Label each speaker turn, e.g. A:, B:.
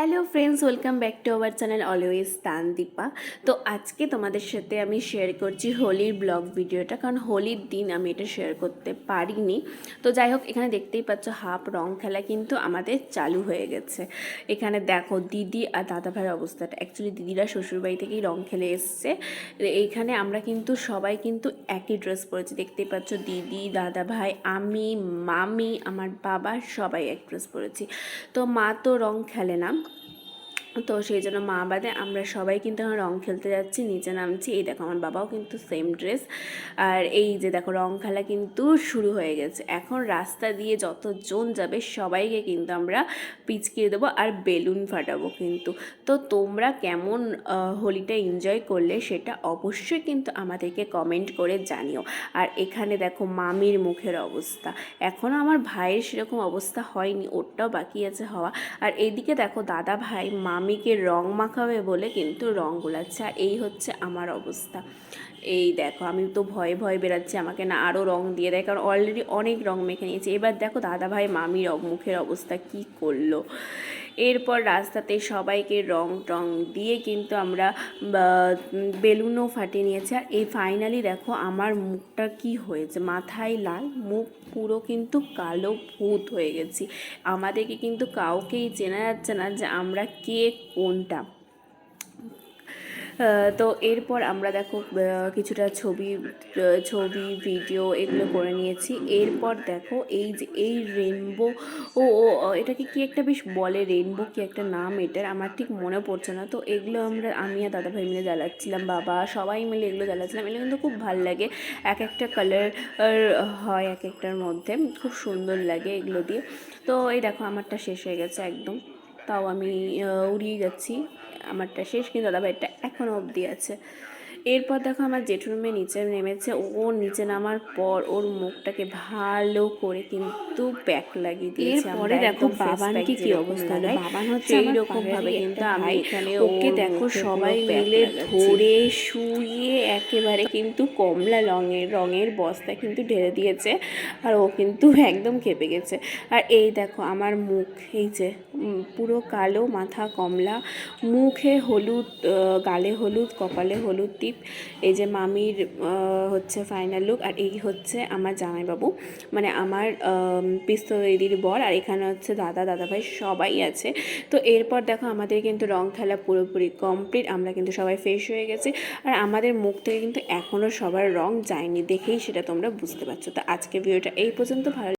A: Hello friends, welcome back to our channel always Tandipa. তো আজকে তোমাদের সাথে আমি শেয়ার করছি হোলির ব্লগ ভিডিওটা, কারণ হোলির দিন আমি এটা শেয়ার করতে পারিনি। তো যাই হোক, এখানে দেখতেই পাচ্ছ হাফ রং খেলা কিন্তু আমাদের চালু হয়ে গেছে। এখানে দেখো দিদি আর দাদা ভাইয়ের অবস্থাটা, অ্যাকচুয়ালি দিদিরা শ্বশুরবাড়ি থেকেই রং খেলে এসছে। এইখানে আমরা কিন্তু সবাই কিন্তু একই ড্রেস পরেছি, দেখতেই পাচ্ছ দিদি, দাদা ভাই, আমি, মামি, আমার বাবা সবাই এক ড্রেস পরেছি। তো মা তো রং খেলে না, তো সেই জন্য মা বাদে আমরা সবাই কিন্তু এখন রং খেলতে যাচ্ছি, নিচে নামছি। এই দেখো আমার বাবাও কিন্তু সেম ড্রেস। আর এই যে দেখো রং খেলা কিন্তু শুরু হয়ে গেছে। এখন রাস্তা দিয়ে যতজন যাবে সবাইকে কিন্তু আমরা পিচকিয়ে দেবো আর বেলুন ফাটাবো কিন্তু। তো তোমরা কেমন হোলিটা এনজয় করলে সেটা অবশ্যই কিন্তু আমাদেরকে কমেন্ট করে জানিও। আর এখানে দেখো মামির মুখের অবস্থা, এখনও আমার ভাইয়ের সেরকম অবস্থা হয়নি, ওরটাও বাকি আছে হওয়া। আর এইদিকে দেখো দাদা ভাই মামিকে রং মাখাবে বলে কিন্তু রং গোলাচ্ছে, আর এই হচ্ছে আমার অবস্থা। এই দেখো আমি তো ভয়ে ভয়ে বেরাচ্ছি, আমাকে না আরও রং দিয়ে দেয়, কারণ অলরেডি অনেক রং মেখে নিয়েছি। এবার দেখো দাদা ভাই মামির মুখের অবস্থা কি করলো। এরপর রাস্তাতে সবাইকে রং টং দিয়ে কিন্তু আমরা বেলুনও ফাটিয়ে নিয়েছি। আর এই ফাইনালি দেখো আমার মুখটা কি হয়েছে, মাথায় লাল, মুখ পুরো কিন্তু কালো ভূত হয়ে গেছি। আমাদেরকে কিন্তু কাউকেই চেনা যাচ্ছে না যে আমরা কে কোনটা। তো এরপর আমরা দেখো কিছুটা ছবি ভিডিও এগুলো করে নিয়েছি। এরপর দেখো এই যে এই রেনবো, ও এটাকে কি একটা বেশ বলে, রেনবো কি একটা নাম এটার, আমার ঠিক মনে পড়ছে না। তো এগুলো আমি আর দাদাভাই মিলে জ্বালাচ্ছিলাম, বাবা সবাই মিলে এগুলো জ্বালাচ্ছিলাম। এগুলো কিন্তু খুব ভালো লাগে, এক একটা কালার হয় এক একটার মধ্যে, খুব সুন্দর লাগে এগুলো দিয়ে। তো এই দেখো আমারটা শেষ হয়ে গেছে একদম, তাও আমি উড়িয়ে যাচ্ছি। আমারটা শেষ, কিন্তু দাদাভাইটা এখনও অবধি আছে। এরপর দেখো আমার জেঠুর মেয়ে নিচে নেমেছে। ও নিচে নামার পর ওর মুখটাকে ভালো করে কিন্তু প্যাক লাগিয়ে দিয়েছে। এরপরে দেখো বাবানকে কি অবস্থা হলো, বাবান হচ্ছে সেই রকম ভাবে কিন্তু আমি এখানে ওকে দেখো সবাই মিলে ধরে শুয়ে একেবারে কিন্তু কমলা রঙের বস্তা কিন্তু ঢেলে দিয়েছে, আর ও কিন্তু একদম খেপে গেছে। আর এই দেখো আমার মুখ, এই যে পুরো কালো, মাথা কমলা, মুখে হলুদ, গালে হলুদ, কপালে হলুদ টিপ। এই যে মামির হচ্ছে ফাইনাল লুক, আর এই হচ্ছে আমার জামাইবাবু, মানে আমার পিস্তো দিদির বর। আর এখানে হচ্ছে দাদাভাই সবাই আছে। তো এরপর দেখো আমাদের কিন্তু রং খেলা পুরোপুরি কমপ্লিট, আমরা কিন্তু সবাই ফ্রেশ হয়ে গেছি। আর আমাদের মুখ থেকে কিন্তু এখনও সবার রং যায়নি, দেখেই সেটা তোমরা বুঝতে পারছো। তো আজকে ভিডিওটা এই পর্যন্ত। ভালো